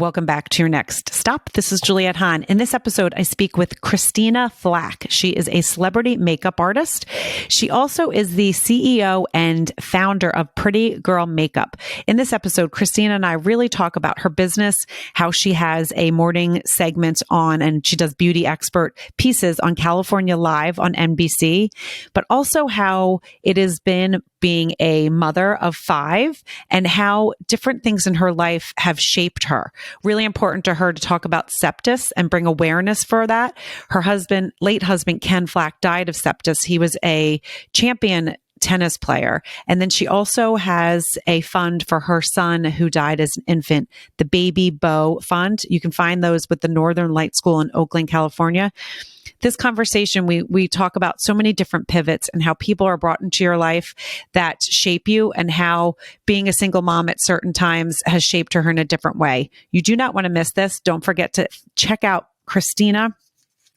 Welcome back to your next stop. This is Juliette Hahn. In this episode, I speak with Christina Flach. She is a celebrity makeup artist. She also is the CEO and founder of Pretty Girl Makeup. In this episode, Christina and I really talk about her business, how she has a morning segment on, and she does beauty expert pieces on California Live on NBC, but also how it has been being a mother of 5 and how different things in her life have shaped her. Really important to her to talk about sepsis and bring awareness for that. Her husband, late husband, Ken Flach, died of sepsis. He was a champion tennis player. And then she also has a fund for her son who died as an infant, the Baby Beau Fund. You can find those with the Northern Light School in Oakland, California. This conversation, we talk about so many different pivots and how people are brought into your life that shape you and how being a single mom at certain times has shaped her in a different way. You do not want to miss this. Don't forget to check out Christina.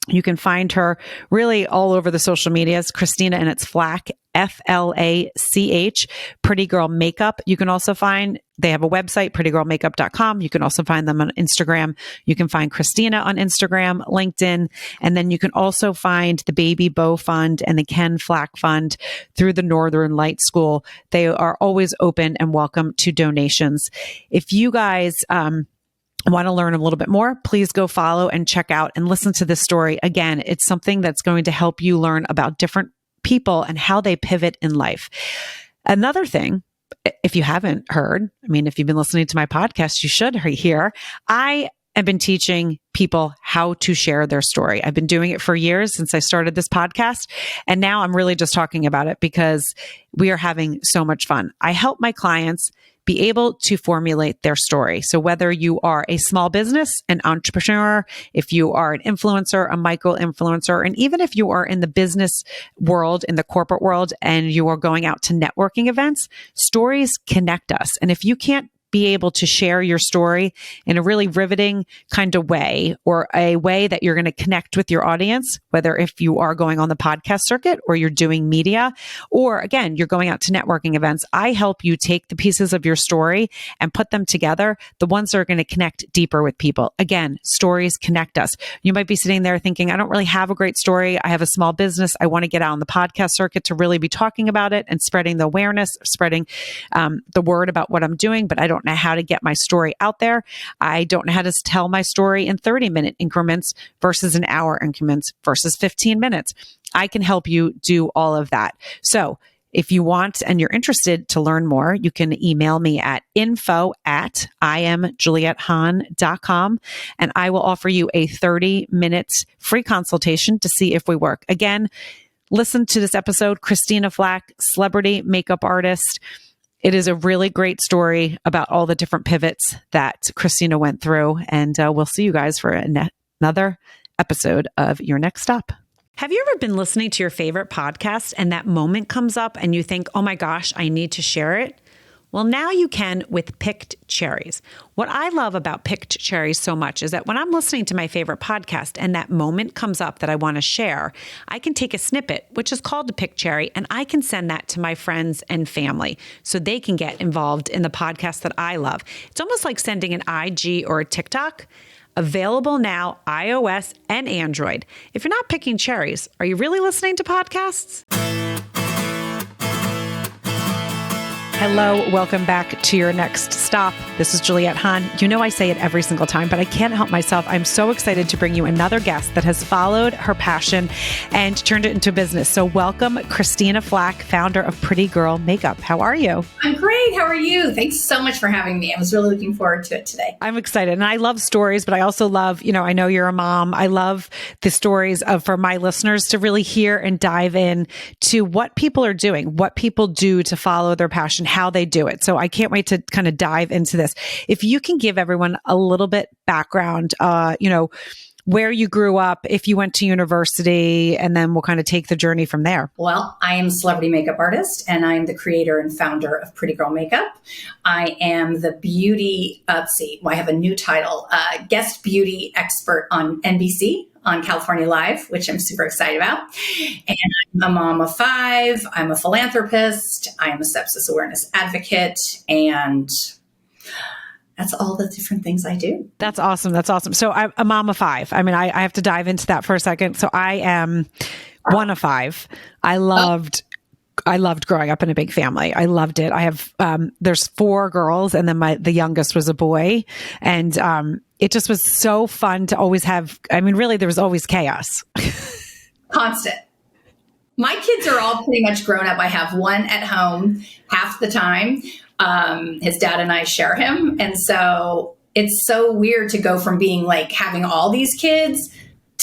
You can find her really all over the social medias, Christina, and it's Flach, Flach, Pretty Girl Makeup. You can also find, they have a website, prettygirlmakeup.com. You can also find them on Instagram. You can find Christina on Instagram, LinkedIn, and then you can also find the Baby Beau Fund and the Ken Flach Fund through the Northern Light School. They are always open and welcome to donations. If you guys, want to learn a little bit more, please go follow and check out and listen to this story. Again, it's something that's going to help you learn about different people and how they pivot in life. Another thing, if you haven't heard, I mean, if you've been listening to my podcast, you should hear, I have been teaching people how to share their story. I've been doing it for years since I started this podcast. And now I'm really just talking about it because we are having so much fun. I help my clients be able to formulate their story. So whether you are a small business, an entrepreneur, if you are an influencer, a micro influencer, and even if you are in the business world, in the corporate world, and you are going out to networking events, stories connect us. And if you can't be able to share your story in a really riveting kind of way, or a way that you're going to connect with your audience, whether if you are going on the podcast circuit or you're doing media, or again, you're going out to networking events, I help you take the pieces of your story and put them together, the ones that are going to connect deeper with people. Again, stories connect us. You might be sitting there thinking, I don't really have a great story. I have a small business. I want to get out on the podcast circuit to really be talking about it and spreading the awareness, spreading the word about what I'm doing, but I don't know how to get my story out there. I don't know how to tell my story in 30-minute increments versus an hour increments versus 15 minutes. I can help you do all of that. So if you want and you're interested to learn more, you can email me at info@IamJulietteHahn.com, and I will offer you a 30-minute free consultation to see if we work. Again, listen to this episode, Christina Flach, celebrity makeup artist. It is a really great story about all the different pivots that Christina went through. And we'll see you guys for another episode of Your Next Stop. Have you ever been listening to your favorite podcast and that moment comes up and you think, oh my gosh, I need to share it? Well, now you can with Picked Cherries. What I love about Picked Cherries so much is that when I'm listening to my favorite podcast and that moment comes up that I want to share, I can take a snippet, which is called a Picked Cherry, and I can send that to my friends and family so they can get involved in the podcast that I love. It's almost like sending an IG or a TikTok. Available now, iOS and Android. If you're not picking cherries, are you really listening to podcasts? Hello, welcome back to Your Next Stop. This is Juliette Hahn. You know I say it every single time, but I can't help myself. I'm so excited to bring you another guest that has followed her passion and turned it into business. So welcome, Christina Flach, founder of Pretty Girl Makeup. How are you? I'm great. How are you? Thanks so much for having me. I was really looking forward to it today. I'm excited. And I love stories, but I also love, I know you're a mom. I love the stories for my listeners to really hear and dive in to what people are doing, what people do to follow their passion, how they do it. So I can't wait to kind of dive into this. If you can give everyone a little bit background, where you grew up, if you went to university, and then we'll kind of take the journey from there. Well, I am a celebrity makeup artist, and I'm the creator and founder of Pretty Girl Makeup. I am the I have a new title, guest beauty expert on NBC, on California Live, which I'm super excited about. And I'm a mom of 5. I'm a philanthropist. I am a sepsis awareness advocate. And that's all the different things I do. That's awesome. That's awesome. So I'm a mom of 5. I mean, I have to dive into that for a second. So I am one of 5. I loved growing up in a big family. I loved it. I have, there's 4 girls, and then the youngest was a boy. And, it just was so fun to always have, I mean, really, there was always chaos. Constant. My kids are all pretty much grown up. I have one at home half the time. His dad and I share him. And so it's so weird to go from being like having all these kids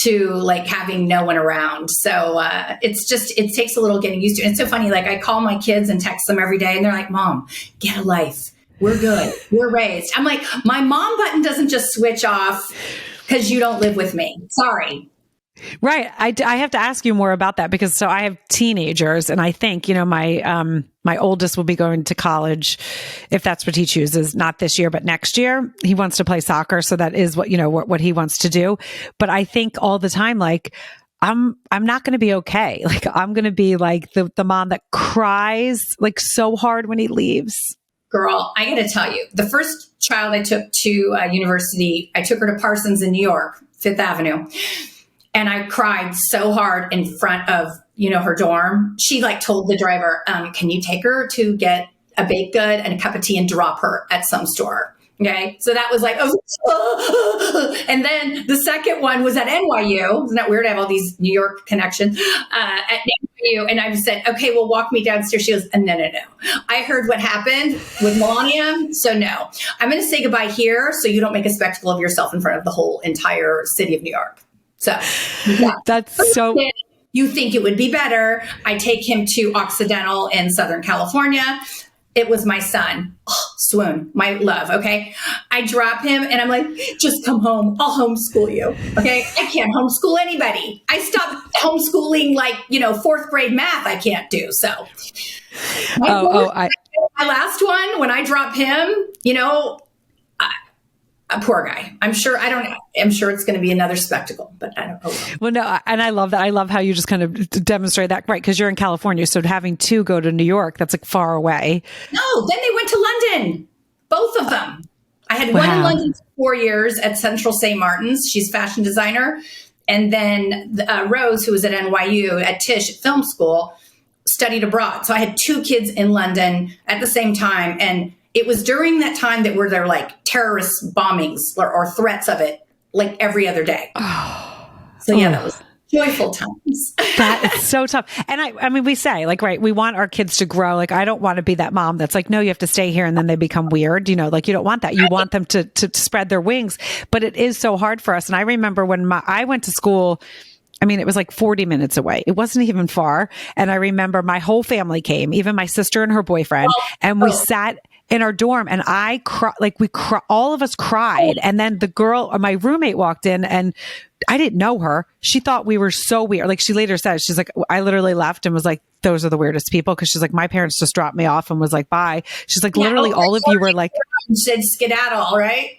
to like having no one around. So it takes a little getting used to. And it's so funny. Like I call my kids and text them every day and they're like, Mom, get a life. We're good. We're raised. I'm like, my mom button doesn't just switch off because you don't live with me. Sorry. Right. I have to ask you more about that because so I have teenagers, and I think, my oldest will be going to college if that's what he chooses, not this year, but next year. He wants to play soccer. So that is what he wants to do. But I think all the time, like, I'm not going to be okay. Like, I'm going to be like the mom that cries like so hard when he leaves. Girl, I got to tell you, the first child I took to university, I took her to Parsons in New York, Fifth Avenue. And I cried so hard in front of, her dorm. She like told the driver, can you take her to get a baked good and a cup of tea and drop her at some store? Okay. So that was like, and then the second one was at NYU. Isn't that weird? I have all these New York connections at NYU. And I said, okay, well, walk me downstairs. She goes, no. I heard what happened with Melania. So no, I'm going to say goodbye here. So you don't make a spectacle of yourself in front of the whole entire city of New York. So yeah. That's so. You think it would be better. I take him to Occidental in Southern California. It was my son. Oh, swoon, my love. Okay. I drop him and I'm like, just come home. I'll homeschool you. Okay. I can't homeschool anybody. I stopped homeschooling like, 4th grade math. I can't do. So my last one, when I drop him, a poor guy. I'm sure it's going to be another spectacle, but I don't know. Well, no, and I love that. I love how you just kind of demonstrate that, right? Because you're in California, so having 2 go to New York, that's like far away. No, then they went to London, both of them. I had one in London for 4 years at Central St. Martin's. She's a fashion designer. And then Rose, who was at NYU at Tisch Film School, studied abroad. So I had 2 kids in London at the same time. And it was during that time that there like terrorist bombings or threats of it, like every other day. So yeah, that was joyful times. That is so tough. And I mean, we say like, right, we want our kids to grow. Like, I don't want to be that mom that's like, no, you have to stay here. And then they become weird. Like you don't want that. You want them to spread their wings, but it is so hard for us. And I remember when I went to school, I mean, it was like 40 minutes away. It wasn't even far. And I remember my whole family came, even my sister and her boyfriend, and we sat in our dorm and all of us cried. And then the girl or my roommate walked in and I didn't know her. She thought we were so weird. Like she later said, she's like, I literally left and was like, those are the weirdest people. Cause she's like, my parents just dropped me off and was like, bye. She's like, literally all of you were like, said skedaddle, right?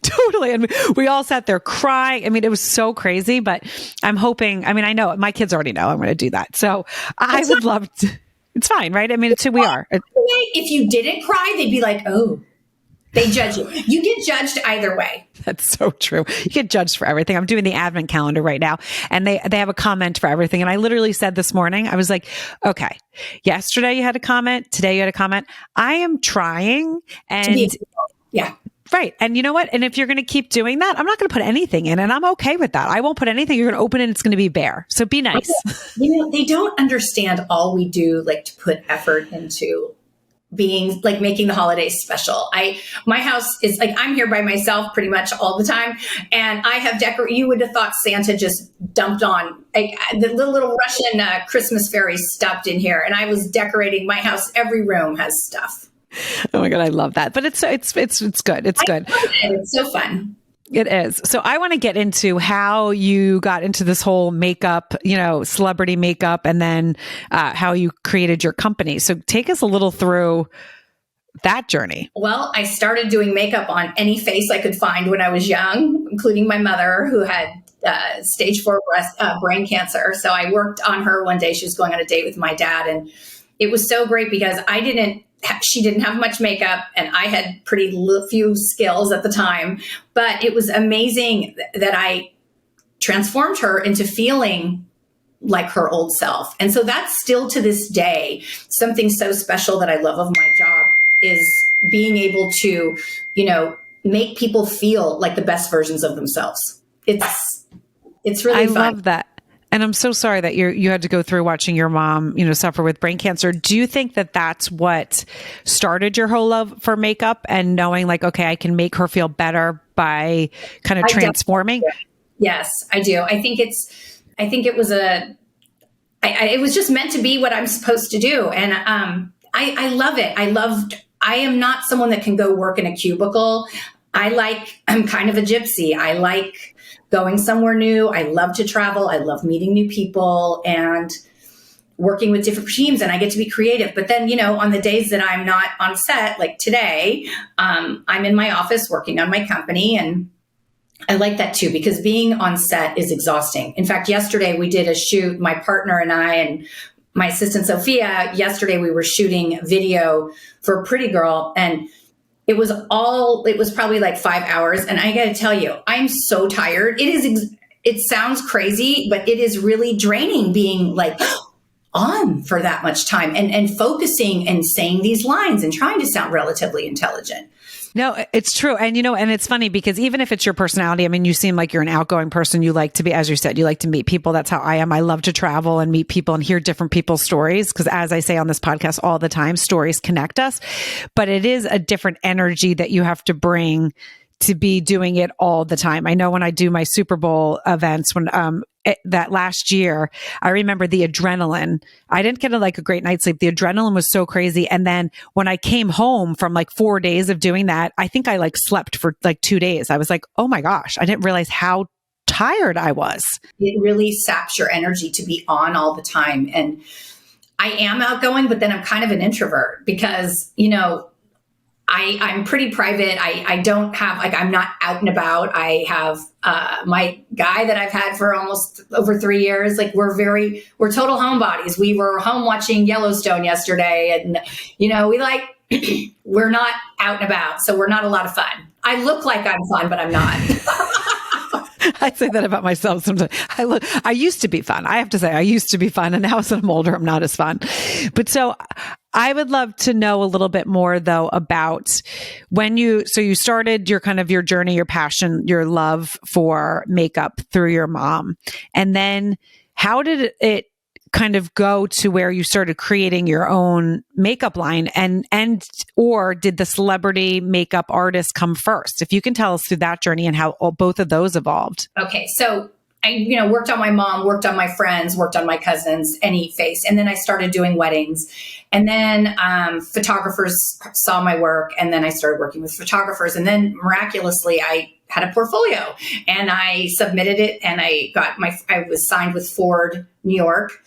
Totally. And we all sat there crying. I mean, it was so crazy, but I'm hoping, I mean, I know my kids already know I'm going to do that. So I would love to. It's fine, right? I mean, it's who we are. If you didn't cry, they'd be like, oh, they judge you. You get judged either way. That's so true. You get judged for everything. I'm doing the advent calendar right now and they have a comment for everything. And I literally said this morning, I was like, okay, yesterday you had a comment. Today you had a comment. I am trying. And yeah. Right. And you know what? And if you're going to keep doing that, I'm not going to put anything in and I'm okay with that. I won't put anything. You're going to open it. It's going to be bare. So be nice. They don't understand all we do, like to put effort into being like making the holidays special. My house is like, I'm here by myself pretty much all the time. And I have you would have thought Santa just dumped on like the little Russian Christmas fairy stuffed in here. And I was decorating my house. Every room has stuff. Oh my God, I love that. But it's good. It's good. It's so fun. It is. So I want to get into how you got into this whole makeup, celebrity makeup, and then how you created your company. So take us a little through that journey. Well, I started doing makeup on any face I could find when I was young, including my mother, who had stage 4 brain cancer. So I worked on her one day. She was going on a date with my dad. And it was so great because I didn't she didn't have much makeup and I had pretty few skills at the time, but it was amazing that I transformed her into feeling like her old self. And so that's still to this day, something so special that I love of my job is being able to, make people feel like the best versions of themselves. It's really fun. I love that. And I'm so sorry that you had to go through watching your mom, suffer with brain cancer. Do you think that that's what started your whole love for makeup and knowing like, okay, I can make her feel better by kind of transforming? Yes, I do. I think it was it was just meant to be what I'm supposed to do. And I love it. I am not someone that can go work in a cubicle. I'm kind of a gypsy. I like going somewhere new. I love to travel. I love meeting new people and working with different teams, and I get to be creative. But then, on the days that I'm not on set, like today, I'm in my office working on my company, and I like that too, because being on set is exhausting. In fact, yesterday we did a shoot, my partner and I, and my assistant Sophia. Yesterday we were shooting video for Pretty Girl, and it was probably like 5 hours. And I got to tell you, I'm so tired. It sounds crazy, but it is really draining being like on for that much time and focusing and saying these lines and trying to sound relatively intelligent. No, it's true. And, and it's funny because even if it's your personality, I mean, you seem like you're an outgoing person. You like to be, as you said, you like to meet people. That's how I am. I love to travel and meet people and hear different people's stories. Because as I say on this podcast all the time, stories connect us. But it is a different energy that you have to bring to be doing it all the time. I know when I do my Super Bowl events, when that last year, I remember the adrenaline. I didn't get a great night's sleep. The adrenaline was so crazy. And then when I came home from 4 days of doing that, I think I slept for 2 days. I was like, oh my gosh, I didn't realize how tired I was. It really saps your energy to be on all the time. And I am outgoing, but then I'm kind of an introvert because, I'm pretty private. I don't have, I'm not out and about. I have my guy that I've had for almost over 3 years. We're total homebodies. We were home watching Yellowstone yesterday, and, we're not out and about. So we're not a lot of fun. I look like I'm fun, but I'm not. I say that about myself sometimes. I used to be fun. I have to say, I used to be fun. And now as I'm older, I'm not as fun. But so I would love to know a little bit more though about when you started your kind of your journey, your passion, your love for makeup through your mom. And then how did it kind of go to where you started creating your own makeup line or did the celebrity makeup artist come first? If you can tell us through that journey and how both of those evolved. Okay. So I, worked on my mom, worked on my friends, worked on my cousins, any face. And then I started doing weddings. And then photographers saw my work. And then I started working with photographers. And then miraculously, I had a portfolio and I submitted it. And I was signed with Ford, New York,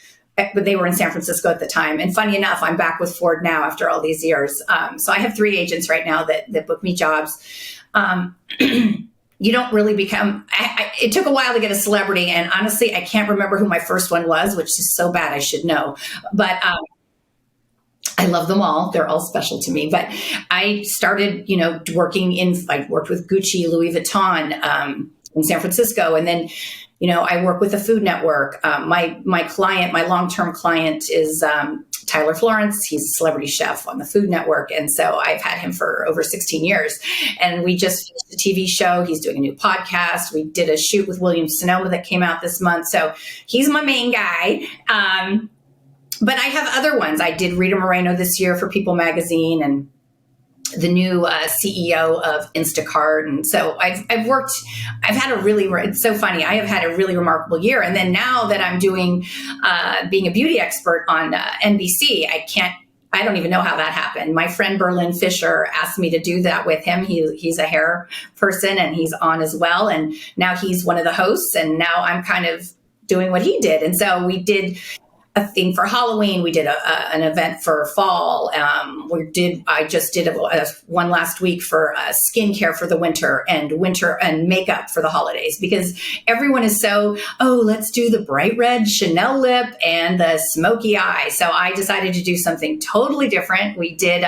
but they were in San Francisco at the time. And funny enough, I'm back with Ford now after all these years. So I have 3 agents right now that book me jobs. You don't really become, it took a while to get a celebrity. And honestly, I can't remember who my first one was, which is so bad. I should know. But I love them all. They're all special to me. But I started, I worked with Gucci, Louis Vuitton in San Francisco. And then, I work with the Food Network. My client, my long-term client is Tyler Florence. He's a celebrity chef on the Food Network. And so I've had him for over 16 years. And we just finished a TV show. He's doing a new podcast. We did a shoot with William Sonoma that came out this month. So he's my main guy. But I have other ones. I did Rita Moreno this year for People Magazine and the new CEO of Instacart. And so it's so funny. I have had a really remarkable year. And then now that I'm doing, being a beauty expert on NBC, I don't even know how that happened. My friend Berlin Fisher asked me to do that with him. He's a hair person and he's on as well. And now he's one of the hosts and now I'm kind of doing what he did. And so we did a thing for Halloween. We did an event for fall. I just did one last week for skincare for the winter and makeup for the holidays, because everyone is so, let's do the bright red Chanel lip and the smoky eye. So I decided to do something totally different. We did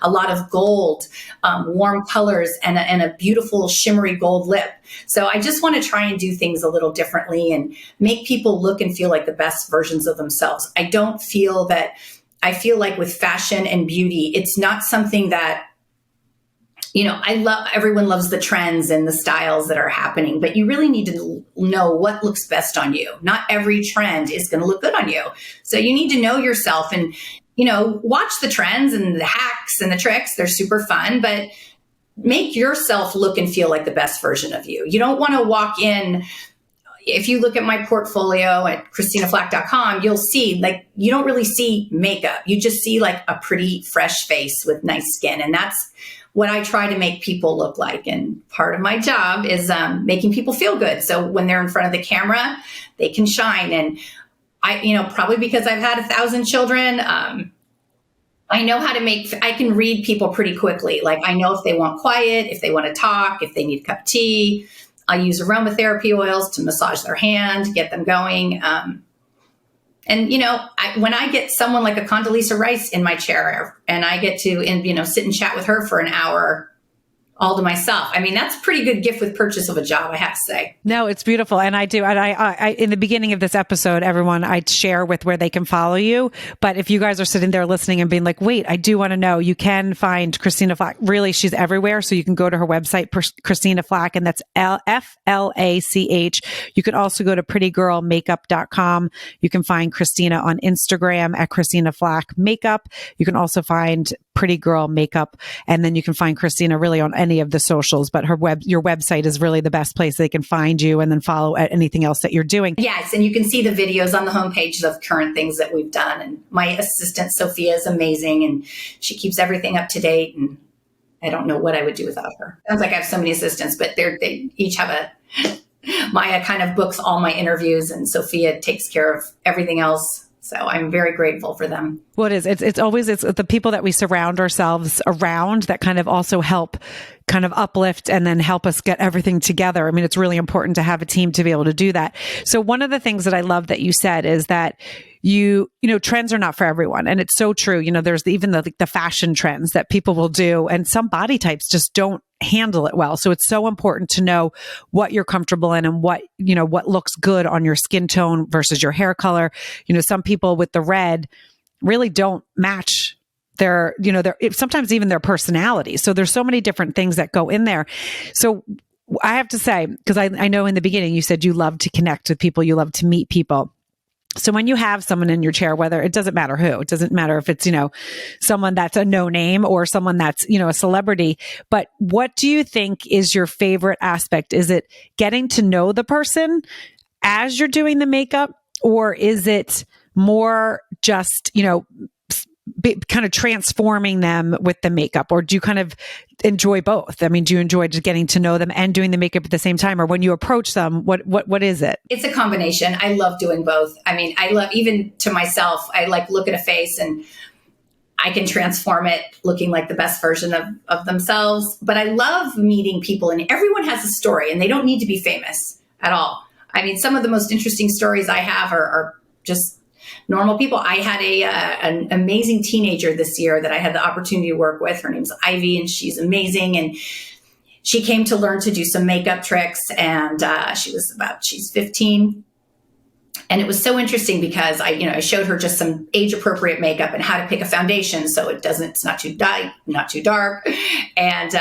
a lot of gold, warm colors, and a beautiful shimmery gold lip. So I just want to try and do things a little differently and make people look and feel like the best versions of themselves. I feel like with fashion and beauty, it's not something that, everyone loves the trends and the styles that are happening, but you really need to know what looks best on you. Not every trend is going to look good on you. So you need to know yourself and, watch the trends and the hacks and the tricks. They're super fun, but make yourself look and feel like the best version of you. You don't want to walk in. If you look at my portfolio at ChristinaFlach.com, you'll see, you don't really see makeup. You just see a pretty fresh face with nice skin. And that's what I try to make people look like. And part of my job is making people feel good. So when they're in front of the camera, they can shine. And I, probably because I've had 1,000 children, I know how to I can read people pretty quickly. I know if they want quiet, if they want to talk, if they need a cup of tea. I use aromatherapy oils to massage their hand, get them going. When I get someone like a Condoleezza Rice in my chair and I get to, sit and chat with her for an hour all to myself. I mean, that's a pretty good gift with purchase of a job, I have to say. No, it's beautiful. And I do. And I in the beginning of this episode, everyone, I'd share with where they can follow you. But if you guys are sitting there listening and being like, wait, I do want to know, you can find Christina Flach. Really, she's everywhere. So you can go to her website, Christina Flach, and that's FLACH. You can also go to prettygirlmakeup.com. You can find Christina on Instagram at Christina Flach Makeup. You can also find Pretty Girl Makeup. And then you can find Christina really on any of the socials, but your website is really the best place they can find you and then follow anything else that you're doing. Yes. And you can see the videos on the homepage of current things that we've done. And my assistant, Sophia, is amazing. And she keeps everything up to date. And I don't know what I would do without her. Sounds like I have so many assistants, but they each have Maya kind of books all my interviews and Sophia takes care of everything else. So I'm very grateful for them. Well, it's always the people that we surround ourselves around that kind of also help kind of uplift and then help us get everything together. I mean, it's really important to have a team to be able to do that. So one of the things that I love that you said is that trends are not for everyone. And it's so true. There's even the fashion trends that people will do, and some body types just don't handle it well. So it's so important to know what you're comfortable in and what looks good on your skin tone versus your hair color. Some people with the red really don't match their sometimes even their personality. So there's so many different things that go in there. So I have to say, because I know in the beginning you said you love to connect with people, you love to meet people. So when you have someone in your chair, whether it doesn't matter who, it doesn't matter if it's, someone that's a no name or someone that's, a celebrity, but what do you think is your favorite aspect? Is it getting to know the person as you're doing the makeup, or is it more just, kind of transforming them with the makeup, or do you kind of enjoy both? I mean, do you enjoy just getting to know them and doing the makeup at the same time, or when you approach them, what is it? It's a combination. I love doing both. I mean, I love, even to myself, I look at a face and I can transform it looking like the best version of themselves. But I love meeting people, and everyone has a story and they don't need to be famous at all. I mean, some of the most interesting stories I have are just normal people. I had an amazing teenager this year that I had the opportunity to work with. Her name's Ivy, and she's amazing. And she came to learn to do some makeup tricks, and she's 15. And it was so interesting because I showed her just some age appropriate makeup and how to pick a foundation so it's not too not too dark. And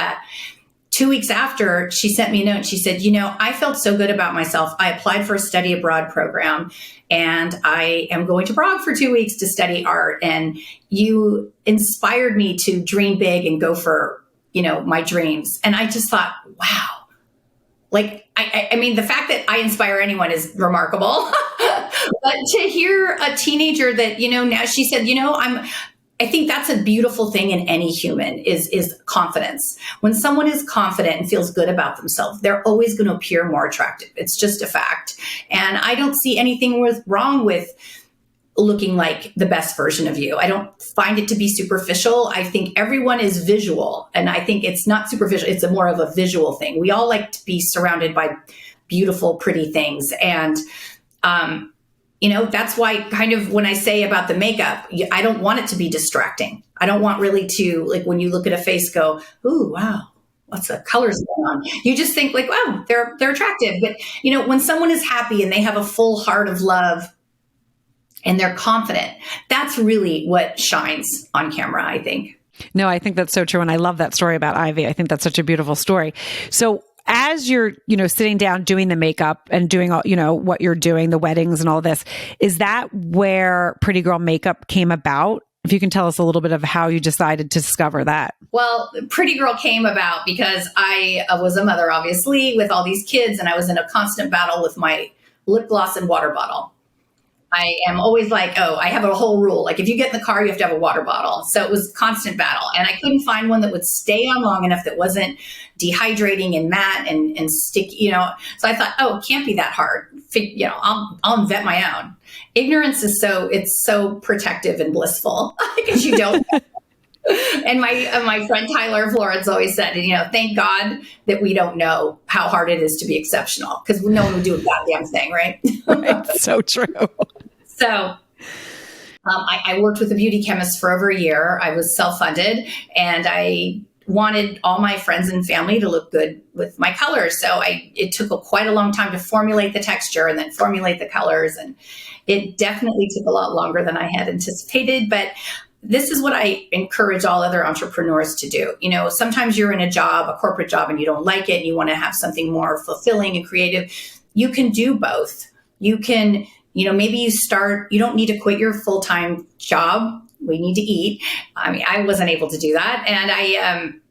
2 weeks after, she sent me a note. She said, I felt so good about myself. I applied for a study abroad program, and I am going to Prague for 2 weeks to study art. And you inspired me to dream big and go for, my dreams. And I just thought, wow. I mean, the fact that I inspire anyone is remarkable. But to hear a teenager that, now she said, I think that's a beautiful thing in any human is confidence. When someone is confident and feels good about themselves, they're always going to appear more attractive. It's just a fact. And I don't see anything wrong with looking like the best version of you. I don't find it to be superficial. I think everyone is visual, and I think it's not superficial. It's more of a visual thing. We all like to be surrounded by beautiful, pretty things. And, that's why kind of when I say about the makeup, I don't want it to be distracting. I don't want really to, like, when you look at a face, go, ooh, wow, what's the colors going on? You just think like, wow, they're attractive. But, when someone is happy and they have a full heart of love and they're confident, that's really what shines on camera, I think. No, I think that's so true. And I love that story about Ivy. I think that's such a beautiful story. So as you're, sitting down doing the makeup and doing all, what you're doing, the weddings and all this, is that where Pretty Girl Makeup came about? If you can tell us a little bit of how you decided to discover that. Well, Pretty Girl came about because I was a mother, obviously, with all these kids, and I was in a constant battle with my lip gloss and water bottle. I am always like, I have a whole rule. Like, if you get in the car, you have to have a water bottle. So it was constant battle. And I couldn't find one that would stay on long enough that wasn't dehydrating and matte and sticky, So I thought, it can't be that hard. I'll invent my own. Ignorance is so protective and blissful because you don't. And my friend Tyler Florence always said, thank God that we don't know how hard it is to be exceptional, because no one would do a goddamn thing, right? Right. So true. So I worked with a beauty chemist for over a year. I was self-funded, and I wanted all my friends and family to look good with my colors. So it took quite a long time to formulate the texture and then formulate the colors. And it definitely took a lot longer than I had anticipated. But this is what I encourage all other entrepreneurs to do. Sometimes you're in a corporate job, and you don't like it, and you want to have something more fulfilling and creative. You can do both. You can, maybe you don't need to quit your full-time job. We need to eat. I mean, I wasn't able to do that. And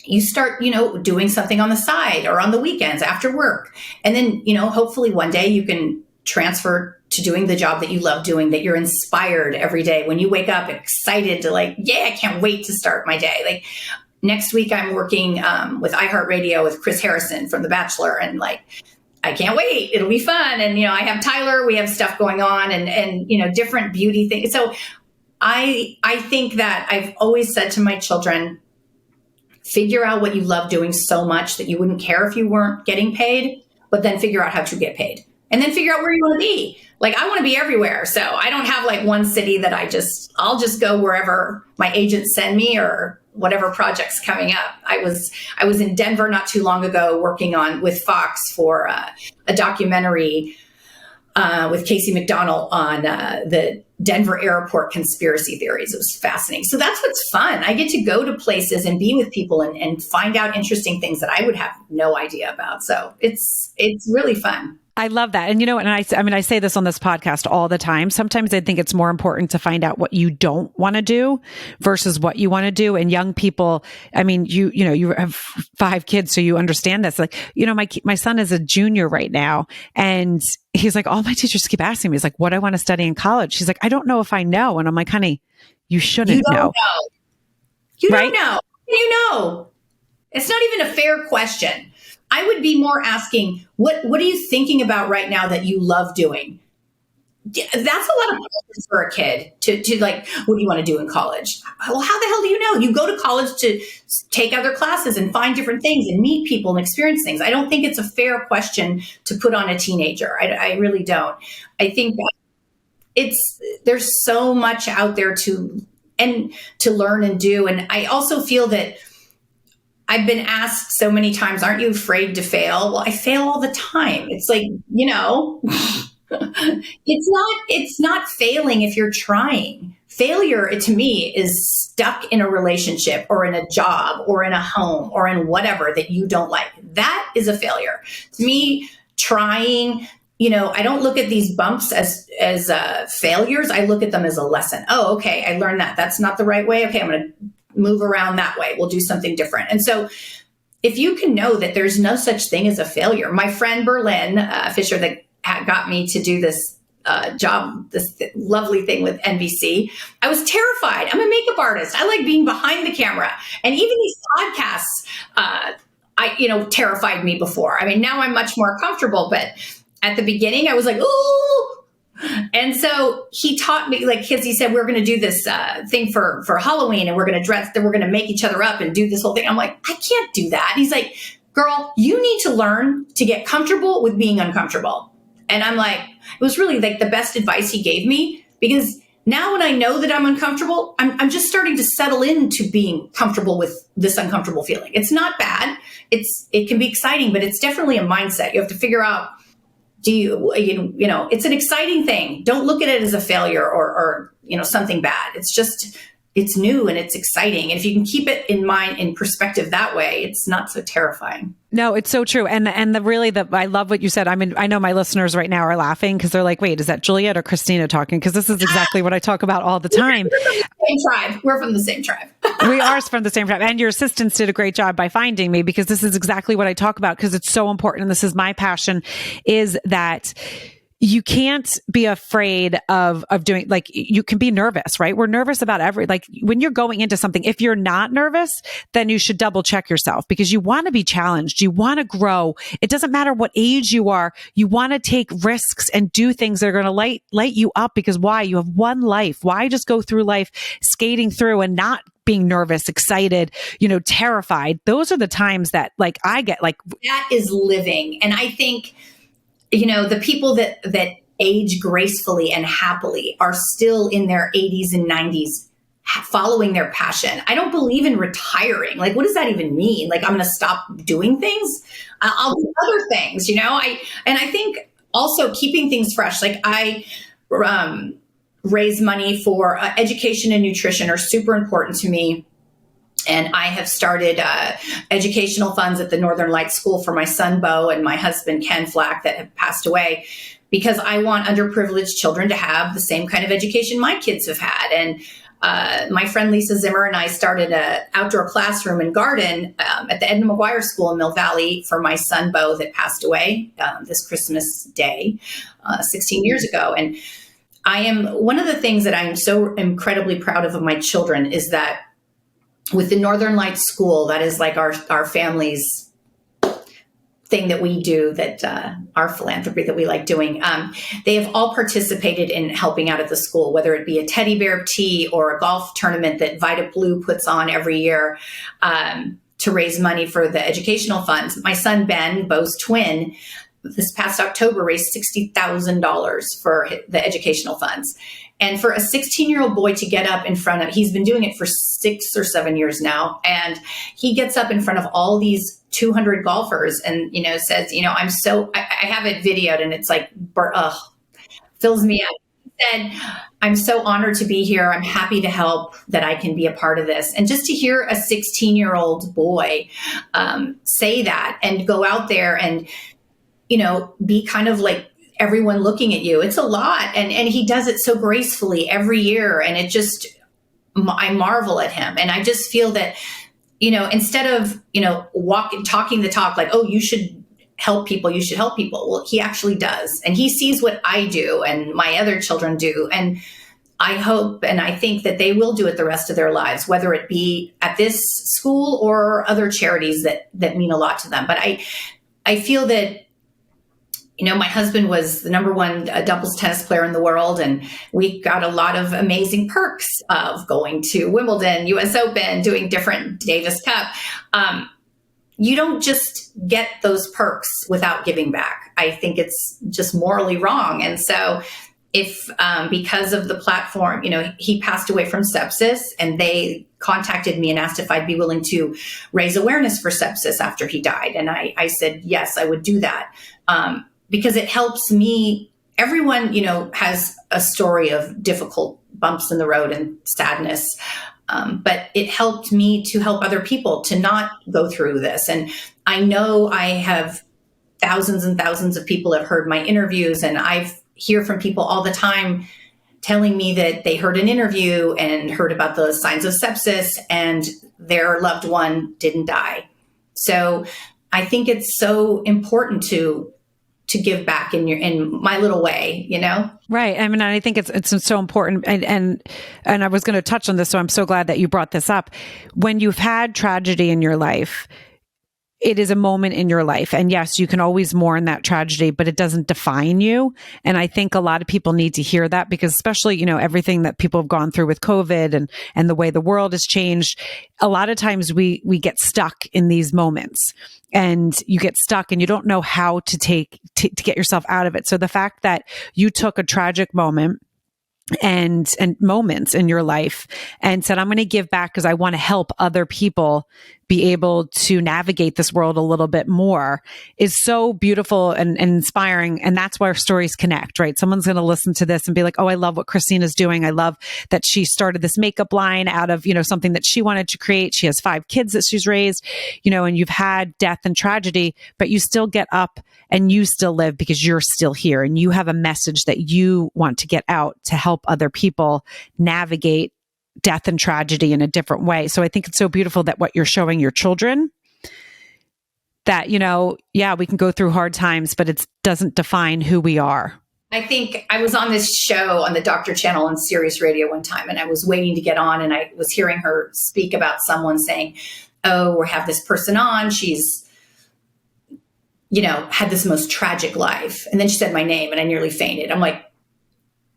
you start, doing something on the side or on the weekends after work. And then, hopefully one day you can transfer to doing the job that you love doing, that you're inspired every day when you wake up and excited to I can't wait to start my day. Like next week, I'm working with iHeartRadio with Chris Harrison from The Bachelor, and I can't wait. It'll be fun. And, I have Tyler, we have stuff going on and different beauty things. So I think that I've always said to my children, figure out what you love doing so much that you wouldn't care if you weren't getting paid, but then figure out how to get paid. And then figure out where you want to be. I want to be everywhere. So I don't have one city that I'll just go wherever my agents send me or whatever project's coming up. I was in Denver not too long ago working with Fox for a documentary with Casey McDonald on the Denver airport conspiracy theories. It was fascinating. So that's what's fun. I get to go to places and be with people and find out interesting things that I would have no idea about. So it's really fun. I love that. And I say this on this podcast all the time. Sometimes I think it's more important to find out what you don't want to do versus what you want to do. And young people, you have 5 kids, so you understand this. My son is a junior right now, and he's like, all my teachers keep asking me, he's like, what I want to study in college. She's like, I don't know if I know. And I'm like, honey, you shouldn't know. You don't know. It's not even a fair question. I would be more asking, what are you thinking about right now that you love doing? That's a lot of questions for a kid to what do you want to do in college? Well, how the hell do you know? You go to college to take other classes and find different things and meet people and experience things. I don't think it's a fair question to put on a teenager. I really don't. I think that there's so much out there to learn and do. And I also feel that I've been asked so many times, aren't you afraid to fail? Well, I fail all the time. It's it's not failing if you're trying. Failure, to me, is stuck in a relationship or in a job or in a home or in whatever that you don't like. That is a failure. To me, trying, I don't look at these bumps as failures. I look at them as a lesson. Oh, okay, I learned that. That's not the right way. Okay, I'm going to move around that way. We'll do something different. And so if you can know that there's no such thing as a failure, my friend Berlin Fisher that got me to do this job, this lovely thing with NBC, I was terrified. I'm a makeup artist. I like being behind the camera. And even these podcasts, terrified me before. I mean, now I'm much more comfortable, but at the beginning I was like, ooh, And so he taught me, like, kids, he said, we're going to do this thing for Halloween, and we're going to dress, then we're going to make each other up and do this whole thing. I'm like, I can't do that. He's like, girl, you need to learn to get comfortable with being uncomfortable. And I'm like, it was really like the best advice he gave me, because now when I know that I'm uncomfortable, I'm just starting to settle into being comfortable with this uncomfortable feeling. It's not bad. It can be exciting, but it's definitely a mindset. You have to figure out, it's an exciting thing. Don't look at it as a failure or something bad. It's just, it's new and it's exciting. And if you can keep it in mind, in perspective that way, it's not so terrifying. No, it's so true. And I love what you said. I mean, I know my listeners right now are laughing because they're like, wait, is that Juliet or Christina talking? Because this is exactly what I talk about all the time. We're from the same tribe. We are from the same tribe. And your assistants did a great job by finding me, because this is exactly what I talk about, because it's so important. And this is my passion, is that you can't be afraid of doing, like, you can be nervous, right? We're nervous about like when you're going into something, if you're not nervous, then you should double check yourself, because you want to be challenged. You want to grow. It doesn't matter what age you are. You want to take risks and do things that are going to light you up, because why? You have one life. Why just go through life skating through and not being nervous, excited, terrified? Those are the times that, like, I get like, that is living. And I think, the people that age gracefully and happily are still in their 80s and 90s following their passion. I don't believe in retiring. Like, what does that even mean? Like, I'm going to stop doing things? I'll do other things, I think also keeping things fresh. Like, I raise money for education and nutrition are super important to me. And I have started educational funds at the Northern Lights School for my son, Beau, and my husband, Ken Flach, that have passed away, because I want underprivileged children to have the same kind of education my kids have had. And my friend Lisa Zimmer and I started an outdoor classroom and garden at the Edna McGuire School in Mill Valley for my son, Beau, that passed away this Christmas Day 16 years ago. And one of the things that I'm so incredibly proud of my children is that with the Northern Lights School, that is like our family's thing that we do, that our philanthropy that we like doing. They have all participated in helping out at the school, whether it be a teddy bear tea or a golf tournament that Vita Blue puts on every year to raise money for the educational funds. My son, Ben, Beau's twin, this past October raised $60,000 for the educational funds. And for a 16-year-old boy to get up in front of, he's been doing it for 6 or 7 years now. And he gets up in front of all these 200 golfers and, says, I have it videoed, and it's like, fills me up. He said, I'm so honored to be here. I'm happy to help, that I can be a part of this. And just to hear a 16-year-old boy say that and go out there and, be kind of like everyone looking at you, it's a lot. And he does it so gracefully every year. And it just, I marvel at him. And I just feel that, instead of, talking the talk, like, oh, you should help people, Well, he actually does. And he sees what I do and my other children do. And I hope, and I think that they will do it the rest of their lives, whether it be at this school or other charities that mean a lot to them. But I feel that, my husband was the number one doubles tennis player in the world, and we got a lot of amazing perks of going to Wimbledon, US Open, doing different Davis Cup. You don't just get those perks without giving back. I think it's just morally wrong. And so if because of the platform, he passed away from sepsis, and they contacted me and asked if I'd be willing to raise awareness for sepsis after he died. And I said, yes, I would do that. Because it helps me. Everyone, has a story of difficult bumps in the road and sadness. But it helped me to help other people to not go through this. And I know I have thousands and thousands of people have heard my interviews, and I hear from people all the time telling me that they heard an interview and heard about the signs of sepsis and their loved one didn't die. So I think it's so important to give back in my little way, Right. I mean, I think it's so important. And I was going to touch on this, so I'm so glad that you brought this up. When you've had tragedy in your life, it is a moment in your life. And yes, you can always mourn that tragedy, but it doesn't define you. And I think a lot of people need to hear that, because especially, you know, everything that people have gone through with COVID and the way the world has changed, a lot of times we get stuck in these moments, and you get stuck and you don't know how to get yourself out of it. So the fact that you took a tragic moment and moments in your life and said, I'm going to give back because I want to help other people be able to navigate this world a little bit more, is so beautiful and inspiring. And that's where stories connect, right? Someone's going to listen to this and be like, oh, I love what Christina's doing. I love that she started this makeup line out of, you know, something that she wanted to create. She has 5 kids that she's raised, you know, and you've had death and tragedy, but you still get up and you still live because you're still here and you have a message that you want to get out to help other people navigate death and tragedy in a different way. So I think it's so beautiful that what you're showing your children, that, you know, yeah, we can go through hard times, but it doesn't define who we are. I think I was on this show on the Doctor Channel on Sirius Radio one time, and I was waiting to get on, and I was hearing her speak about someone saying, oh, we have this person on, she's, you know, had this most tragic life. And then she said my name and I nearly fainted. I'm like,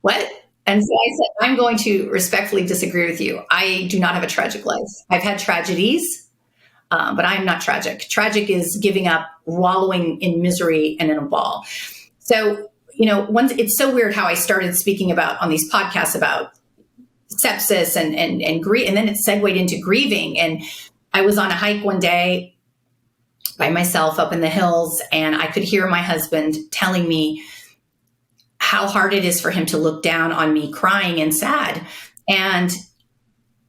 what? And so I said, I'm going to respectfully disagree with you. I do not have a tragic life. I've had tragedies, but I'm not tragic. Tragic is giving up, wallowing in misery and in a ball. So, you know, it's so weird how I started speaking about on these podcasts about sepsis and grief, and then it segued into grieving. And I was on a hike one day by myself up in the hills, and I could hear my husband telling me how hard it is for him to look down on me crying and sad. And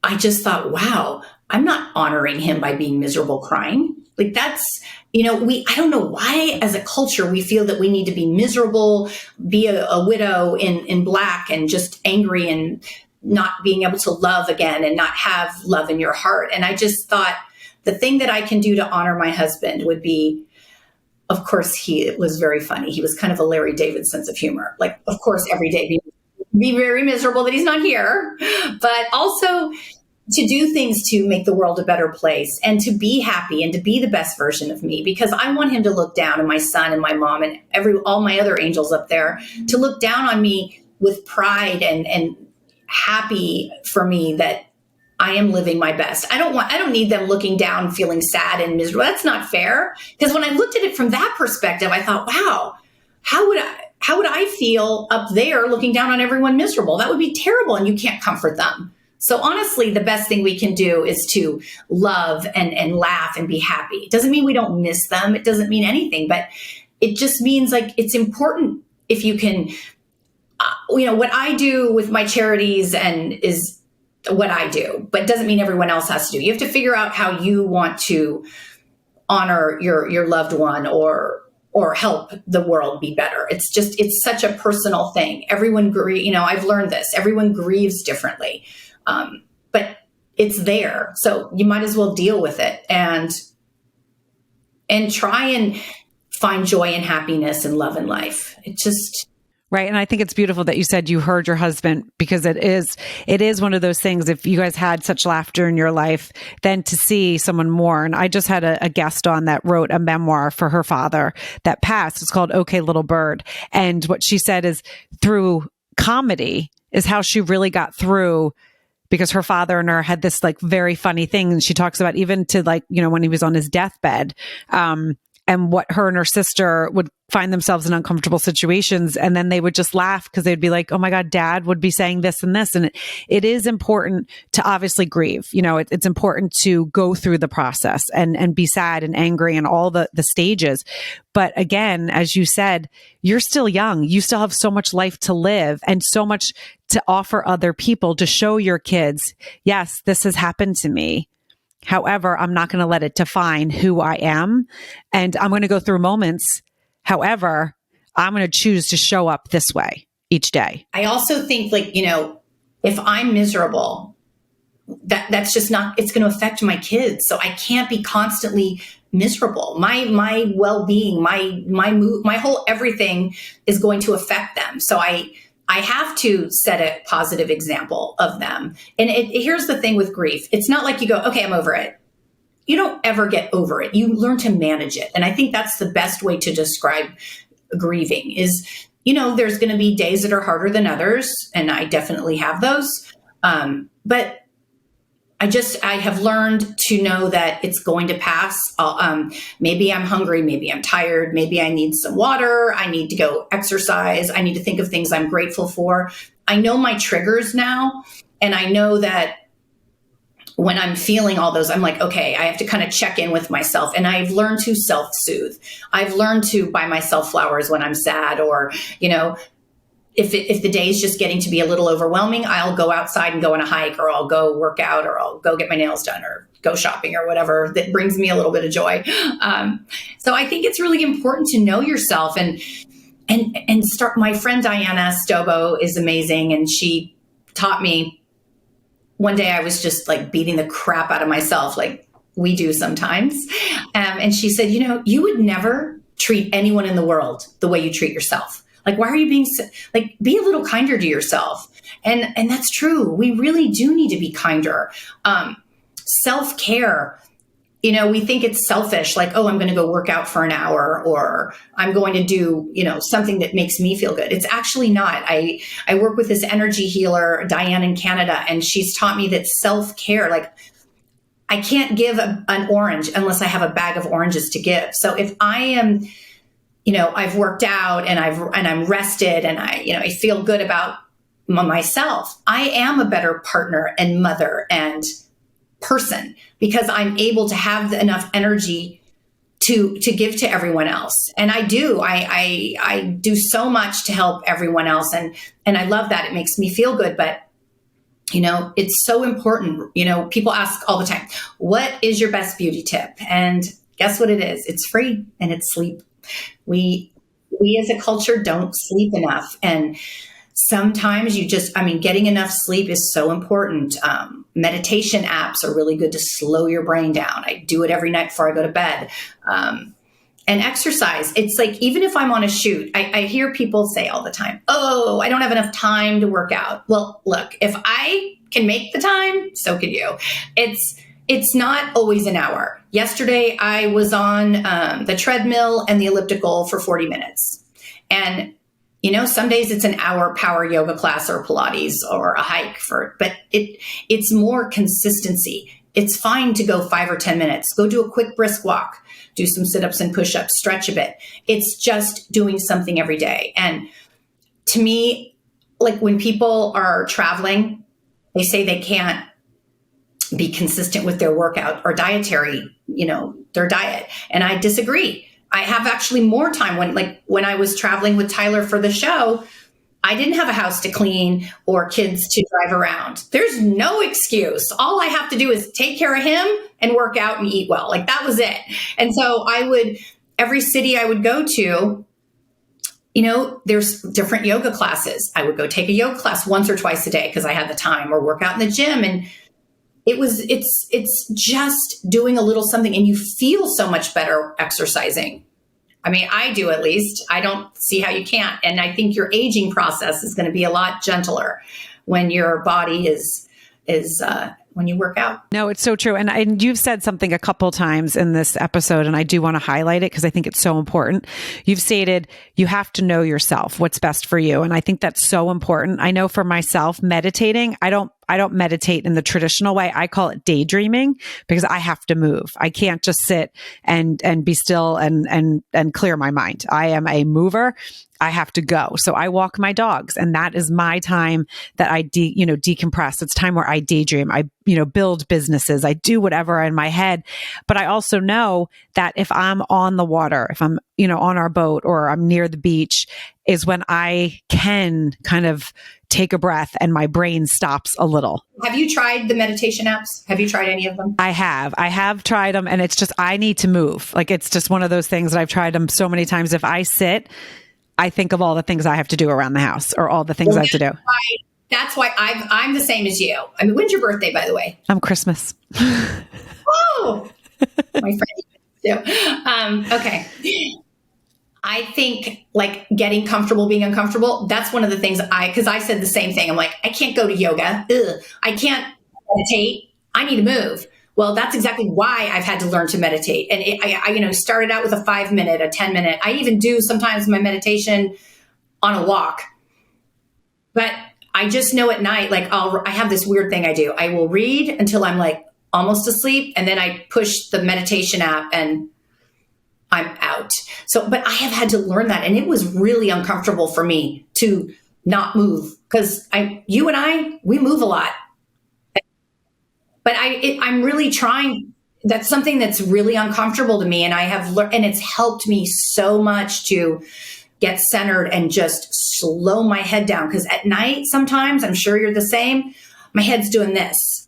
I just thought, wow, I'm not honoring him by being miserable crying. Like that's, you know, I don't know why as a culture we feel that we need to be miserable, be a widow in black and just angry and not being able to love again and not have love in your heart. And I just thought the thing that I can do to honor my husband would be, of course, he was very funny. He was kind of a Larry David sense of humor. Like, of course, every day be very miserable that he's not here, but also to do things to make the world a better place and to be happy and to be the best version of me, because I want him to look down on my son and my mom and all my other angels up there to look down on me with pride and happy for me that I am living my best. I don't need them looking down, feeling sad and miserable. That's not fair. Because when I looked at it from that perspective, I thought, wow, how would I feel up there looking down on everyone miserable? That would be terrible. And you can't comfort them. So honestly, the best thing we can do is to love and laugh and be happy. It doesn't mean we don't miss them. It doesn't mean anything, but it just means like, it's important if you can, you know, what I do with my charities and is what I do, but doesn't mean everyone else has to do. You have to figure out how you want to honor your loved one or help the world be better. It's such a personal thing. Everyone you know, I've learned this. Everyone grieves differently. But it's there. So you might as well deal with it and try and find joy and happiness and love in life. It just, right. And I think it's beautiful that you said you heard your husband, because it is one of those things. If you guys had such laughter in your life, then to see someone mourn. I just had a guest on that wrote a memoir for her father that passed. It's called Okay, Little Bird. And what she said is through comedy is how she really got through, because her father and her had this like very funny thing. And she talks about even to like, you know, when he was on his deathbed, and what her and her sister would find themselves in uncomfortable situations. And then they would just laugh because they'd be like, oh my God, Dad would be saying this and this. And it is important to obviously grieve. You know, it's important to go through the process and be sad and angry and all the stages. But again, as you said, you're still young. You still have so much life to live and so much to offer other people, to show your kids, yes, this has happened to me. However, I'm not going to let it define who I am. And I'm going to go through moments. However, I'm going to choose to show up this way each day. I also think, like, you know, if I'm miserable, that's just not, it's going to affect my kids. So I can't be constantly miserable. My well-being, my mood, my whole everything is going to affect them. So I have to set a positive example of them. And here's the thing with grief. It's not like you go, okay, I'm over it. you don't ever get over it. You learn to manage it. And I think that's the best way to describe grieving is, there's going to be days that are harder than others. And I definitely have those. But I have learned to know that it's going to pass. Maybe I'm hungry. Maybe I'm tired. Maybe I need some water. I need to go exercise. I need to think of things I'm grateful for. I know my triggers now. And I know that when I'm feeling all those, I'm like, okay, I have to kind of check in with myself. And I've learned to self-soothe. I've learned to buy myself flowers when I'm sad, or, if the day is just getting to be a little overwhelming, I'll go outside and go on a hike, or I'll go work out, or I'll go get my nails done, or go shopping, or whatever that brings me a little bit of joy. So I think it's really important to know yourself and start. My friend Diana Stobo is amazing. And she taught me, one day I was just like beating the crap out of myself, like we do sometimes. And she said, you would never treat anyone in the world the way you treat yourself. Like, why are you being like, be a little kinder to yourself. And that's true. We really do need to be kinder. Self-care, we think it's selfish. Like, oh, I'm going to go work out for an hour, or I'm going to do, something that makes me feel good. It's actually not. I work with this energy healer, Diane, in Canada, and she's taught me that self-care, like, I can't give an orange unless I have a bag of oranges to give. So if I am, I've worked out and I'm rested and I feel good about myself, I am a better partner and mother and person, because I'm able to have enough energy to give to everyone else. And I do. I do so much to help everyone else. And I love that. It makes me feel good. But it's so important. People ask all the time, what is your best beauty tip? And guess what it is? It's free, and it's sleep. We as a culture don't sleep enough. And sometimes getting enough sleep is so important. Meditation apps are really good to slow your brain down. I do it every night before I go to bed. And exercise. It's like, even if I'm on a shoot, I hear people say all the time, oh, I don't have enough time to work out. Well, look, if I can make the time, so can you. It's not always an hour. Yesterday, I was on the treadmill and the elliptical for 40 minutes. And, some days it's an hour power yoga class or Pilates or a hike but it's more consistency. It's fine to go 5 or 10 minutes. Go do a quick brisk walk, do some sit-ups and push-ups, stretch a bit. It's just doing something every day. And to me, like, when people are traveling, they say they can't be consistent with their workout or dietary, their diet. And I disagree. I have actually more time when I was traveling with Tyler for the show, I didn't have a house to clean or kids to drive around. There's no excuse. All I have to do is take care of him and work out and eat well. Like, that was it. And so every city I would go to, there's different yoga classes. I would go take a yoga class once or twice a day because I had the time, or work out in the gym. And it's just doing a little something, and you feel so much better exercising. I mean, I do, at least. I don't see how you can't. And I think your aging process is going to be a lot gentler when your body is when you work out. No, it's so true. And you've said something a couple times in this episode, and I do want to highlight it because I think it's so important. You've stated you have to know yourself, what's best for you. And I think that's so important. I know for myself, meditating, I don't meditate in the traditional way. I call it daydreaming, because I have to move. I can't just sit and be still and clear my mind. I am a mover. I have to go. So I walk my dogs, and that is my time that I decompress. It's time where I daydream. I build businesses. I do whatever in my head. But I also know that if I'm on the water, if I'm, on our boat, or I'm near the beach, is when I can kind of take a breath and my brain stops a little. Have you tried the meditation apps? Have you tried any of them? I have tried them, and it's just, I need to move. Like, it's just one of those things that I've tried them so many times. If I sit, I think of all the things I have to do around the house, or all the things I have to do. That's why I'm the same as you. I mean, when's your birthday, by the way? I'm Christmas. Oh, my friend too. Okay. I think, like, getting comfortable being uncomfortable, that's one of the things because I said the same thing. I'm like, I can't go to yoga. Ugh. I can't meditate. I need to move. Well, that's exactly why I've had to learn to meditate. And I started out with a 5-minute, a 10-minute. I even do sometimes my meditation on a walk. But I just know at night, like I have this weird thing I do. I will read until I'm like almost asleep, and then I push the meditation app and I'm out. So, but I have had to learn that, and it was really uncomfortable for me to not move, because you and I, we move a lot. But I'm really trying. That's something that's really uncomfortable to me, and I have learned, and it's helped me so much to get centered and just slow my head down. Because at night, sometimes, I'm sure you're the same, my head's doing this,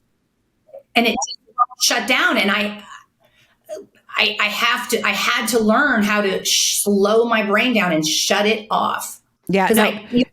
and it shut down. And I had to learn how to slow my brain down and shut it off. Yeah, because you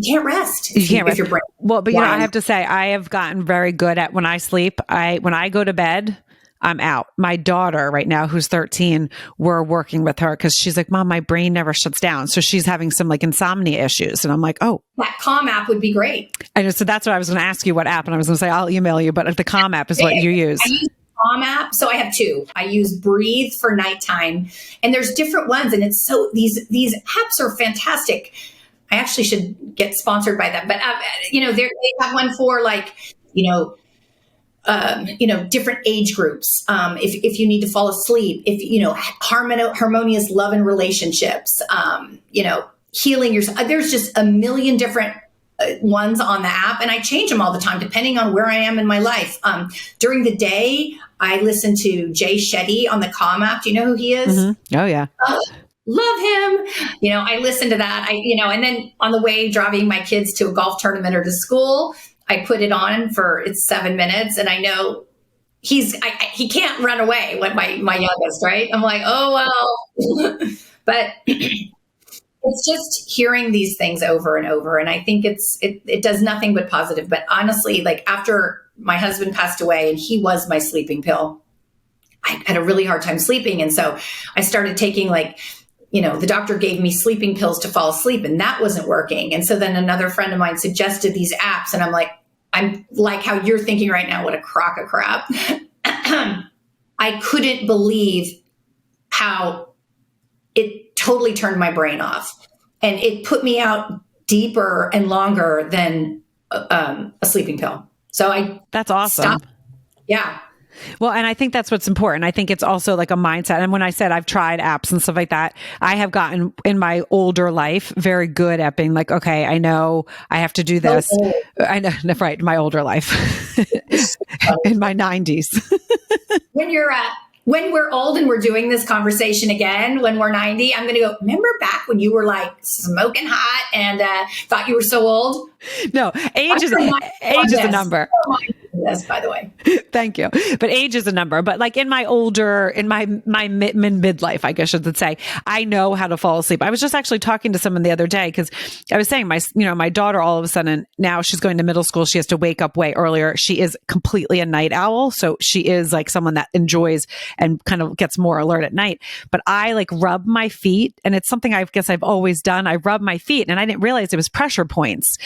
can't rest. You can't rest. Your brain. Well, but I have to say, I have gotten very good at when I sleep. When I go to bed, I'm out. My daughter right now, who's 13, we're working with her because she's like, Mom, my brain never shuts down. So she's having some like insomnia issues. And I'm like, oh. That Calm app would be great. And so that's what I was going to ask you, what app. And I was going to say, I'll email you, but the Calm app is what you use. I use the Calm app. So I have two. I use Breathe for nighttime. And there's different ones. And it's so, these apps are fantastic. I actually should get sponsored by them. But, they have one for like, different age groups. If you need to fall asleep, harmonious love and relationships, healing yourself. There's just a million different ones on the app, and I change them all the time depending on where I am in my life. During the day, I listen to Jay Shetty on the Calm app. Do you know who he is? Mm-hmm. Oh yeah. Love him. I listen to that. And then on the way driving my kids to a golf tournament or to school, I put it on for it's 7 minutes, and I know he can't run away when my youngest, right? I'm like, oh, well, but it's just hearing these things over and over. And I think it does nothing but positive. But honestly, like after my husband passed away and he was my sleeping pill, I had a really hard time sleeping. And so I started taking the doctor gave me sleeping pills to fall asleep, and that wasn't working. And so then another friend of mine suggested these apps, and I'm like how you're thinking right now, what a crock of crap. I couldn't believe how it totally turned my brain off, and it put me out deeper and longer than a sleeping pill. So that's awesome. Stopped. Yeah. Well, and I think that's what's important. I think it's also like a mindset. And when I said I've tried apps and stuff like that, I have gotten in my older life very good at being like, okay, I know I have to do this. I know, right. My older life in my 90s. When we're old and we're doing this conversation again, when we're 90, I'm going to go, remember back when you were like smoking hot and thought you were so old? No, age is a number. Yes, by the way. Thank you. But age is a number. But like in my midlife, I guess I should say, I know how to fall asleep. I was just actually talking to someone the other day because I was saying my daughter, all of a sudden now she's going to middle school. She has to wake up way earlier. She is completely a night owl. So she is like someone that enjoys and kind of gets more alert at night. But I like rub my feet, and it's something I guess I've always done. I rub my feet, and I didn't realize it was pressure points.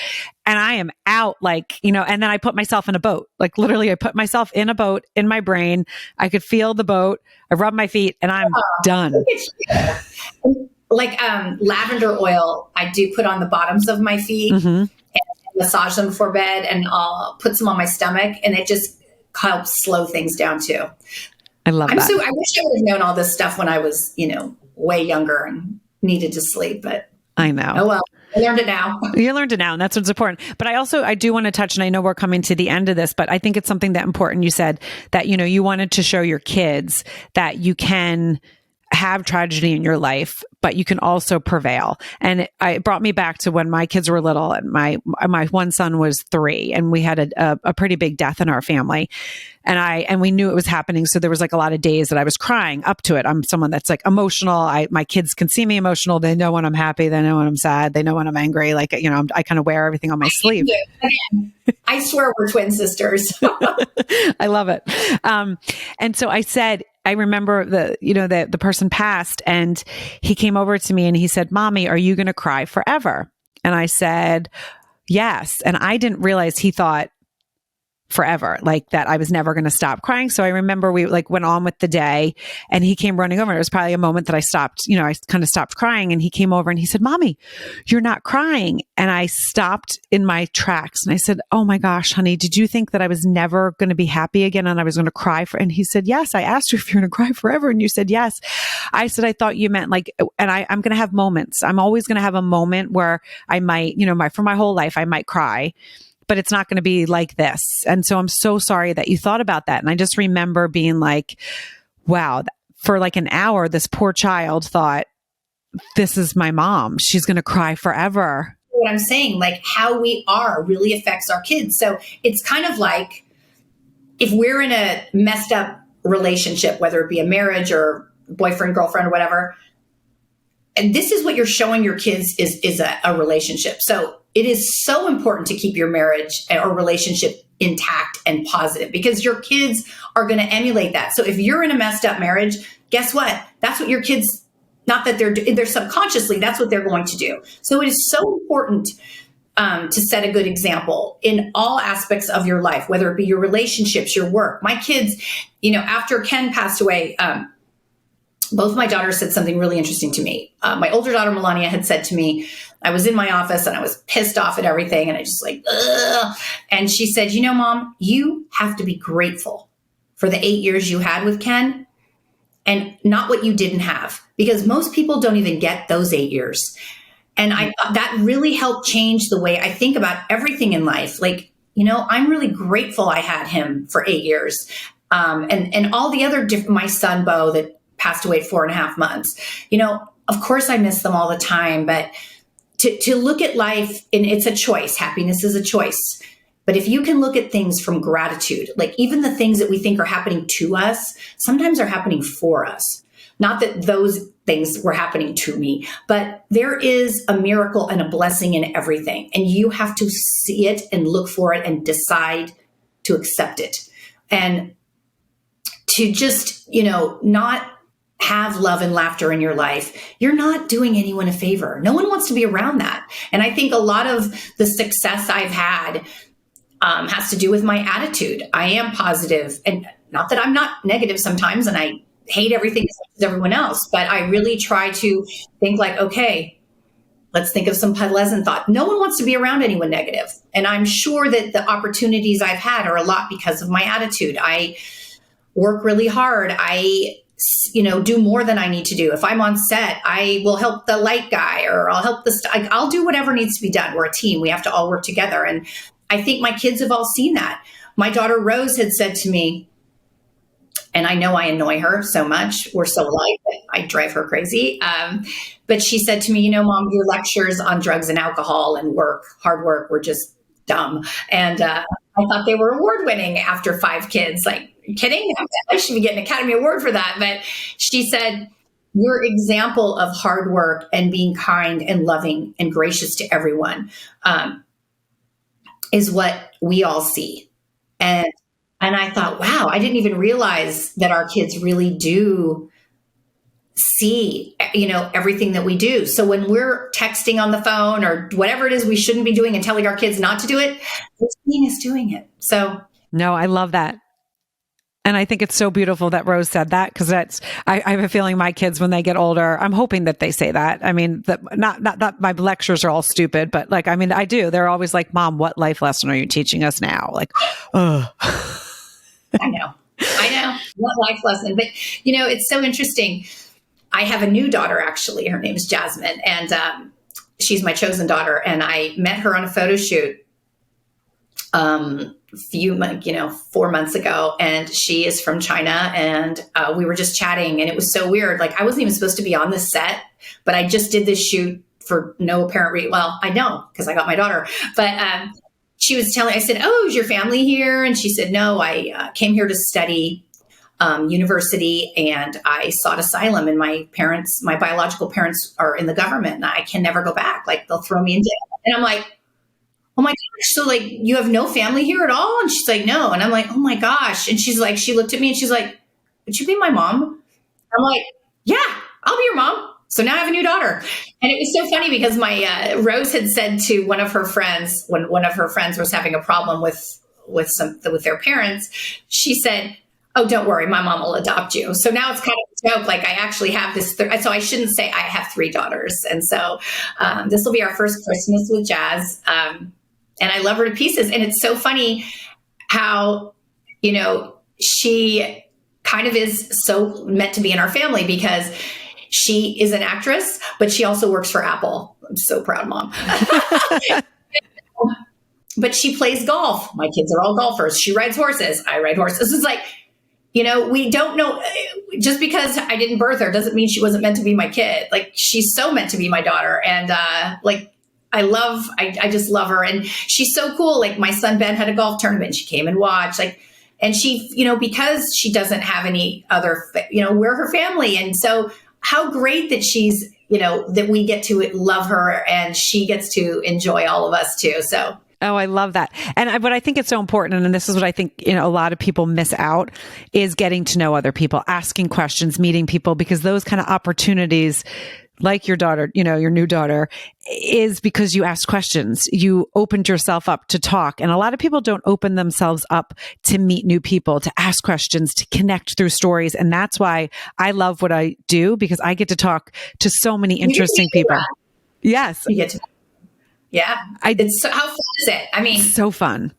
And I am out and then I put myself in a boat. Like literally I put myself in a boat in my brain. I could feel the boat. I rub my feet and I'm done. Like lavender oil, I do put on the bottoms of my feet and massage them before bed, and I'll put some on my stomach, and it just helps slow things down too. I love that. I wish I would have known all this stuff when I was, way younger and needed to sleep, but I know. Oh, well. I learned it now. You learned it now, and that's what's important. But I do want to touch, and I know we're coming to the end of this, but I think it's something that important. You said that, you wanted to show your kids that you can have tragedy in your life, but you can also prevail. And it brought me back to when my kids were little, and my one son was 3, and we had a pretty big death in our family. And we knew it was happening. So there was like a lot of days that I was crying up to it. I'm someone that's like emotional. My kids can see me emotional. They know when I'm happy. They know when I'm sad. They know when I'm angry. Like, I kind of wear everything on my sleeve. I swear we're twin sisters. I love it. And so I said, I remember the person passed, and he came over to me and he said, Mommy, are you going to cry forever? And I said, yes. And I didn't realize he thought forever, like that I was never going to stop crying. So I remember we like went on with the day and he came running over. It was probably a moment that I stopped, I kind of stopped crying, and he came over and he said, "Mommy, you're not crying." And I stopped in my tracks and I said, "Oh my gosh, honey, did you think that I was never going to be happy again and I was going to cry for?" And he said, "Yes, I asked you if you're going to cry forever. And you said, yes." I said, "I thought you meant like," and I'm going to have moments. I'm always going to have a moment where I might, for my whole life, I might cry, but it's not going to be like this. And so I'm so sorry that you thought about that. And I just remember being like, wow, for like an hour, this poor child thought, this is my mom. She's going to cry forever. What I'm saying, like how we are really affects our kids. So it's kind of like if we're in a messed up relationship, whether it be a marriage or boyfriend, girlfriend, or whatever, and this is what you're showing your kids is a relationship. So it is so important to keep your marriage or relationship intact and positive, because your kids are going to emulate that. So if you're in a messed up marriage, guess what? That's what your kids, not that they're subconsciously, that's what they're going to do. So it is so important to set a good example in all aspects of your life, whether it be your relationships, your work. My kids, after Ken passed away, both my daughters said something really interesting to me. My older daughter, Melania, had said to me, I was in my office and I was pissed off at everything. And I just like, ugh. And she said, Mom, you have to be grateful for the 8 years you had with Ken and not what you didn't have, because most people don't even get those 8 years. And I thought that really helped change the way I think about everything in life. Like, I'm really grateful I had him for 8 years. And all the other my son, Beau, that passed away at 4.5 months. Of course I miss them all the time, but to look at life, and it's a choice. Happiness is a choice. But if you can look at things from gratitude, like even the things that we think are happening to us, sometimes are happening for us. Not that those things were happening to me, but there is a miracle and a blessing in everything. And you have to see it and look for it and decide to accept it. And to just, not have love and laughter in your life, you're not doing anyone a favor. No one wants to be around that. And I think a lot of the success I've had has to do with my attitude. I am positive, and not that I'm not negative sometimes, and I hate everything as everyone else, but I really try to think like, okay, let's think of some pleasant thought. No one wants to be around anyone negative. And I'm sure that the opportunities I've had are a lot because of my attitude. I work really hard. I do more than I need to do. If I'm on set, I will help the light guy, or I'll help I'll do whatever needs to be done. We're a team. We have to all work together. And I think my kids have all seen that. My daughter Rose had said to me, and I know I annoy her so much, we're so alike that I drive her crazy. But she said to me, Mom, your lectures on drugs and alcohol and hard work, were just dumb. And I thought they were award winning after 5 kids. Like, you kidding? I should be getting an Academy Award for that. But she said, your example of hard work and being kind and loving and gracious to everyone is what we all see. And I thought, wow, I didn't even realize that our kids really do see, everything that we do. So when we're texting on the phone or whatever it is we shouldn't be doing and telling our kids not to do it, we're seeing us doing it. So no, I love that. And I think it's so beautiful that Rose said that, because I have a feeling my kids, when they get older, I'm hoping that they say that. I mean, not that my lectures are all stupid, but I do. They're always like, Mom, what life lesson are you teaching us now? Like, ugh. I know. What life lesson. But, it's so interesting. I have a new daughter, actually. Her name is Jasmine, and she's my chosen daughter. And I met her on a photo shoot 4 months ago, and she is from China, and we were just chatting, and it was so weird. Like, I wasn't even supposed to be on this set, but I just did this shoot for no apparent reason. Well, I know, because I got my daughter, but she was telling, I said, oh, is your family here? And she said, no, I came here to study university, and I sought asylum, and my biological parents are in the government, and I can never go back. Like, they'll throw me in jail. And I'm like, oh my gosh, so like, you have no family here at all? And she's like, no. And I'm like, oh my gosh. And she's like, she looked at me and she's like, would you be my mom? I'm like, yeah, I'll be your mom. So now I have a new daughter. And it was so funny because my Rose had said to one of her friends, when one of her friends was having a problem with with their parents, she said, "Oh, don't worry, my mom will adopt you." So now it's kind of a joke. Like I actually have this, so I shouldn't say I have 3 daughters. And so this will be our first Christmas with Jazz. And I love her to pieces. And it's so funny how, she kind of is so meant to be in our family because she is an actress, but she also works for Apple. I'm so proud, Mom. But she plays golf. My kids are all golfers. She rides horses. I ride horses. It's like, we don't know, just because I didn't birth her doesn't mean she wasn't meant to be my kid. Like she's so meant to be my daughter. And I just love her. And she's so cool. Like my son, Ben, had a golf tournament. She came and watched, and she, because she doesn't have any other, we're her family. And so how great that she's, that we get to love her and she gets to enjoy all of us too. So. Oh, I love that. And what I think it's so important, and this is what I think, a lot of people miss out, is getting to know other people, asking questions, meeting people, because those kind of opportunities, like your daughter, your new daughter, is because you asked questions. You opened yourself up to talk. And a lot of people don't open themselves up to meet new people, to ask questions, to connect through stories. And that's why I love what I do, because I get to talk to so many interesting people. Yes. You get to. Yeah. How fun is it? I mean, so fun.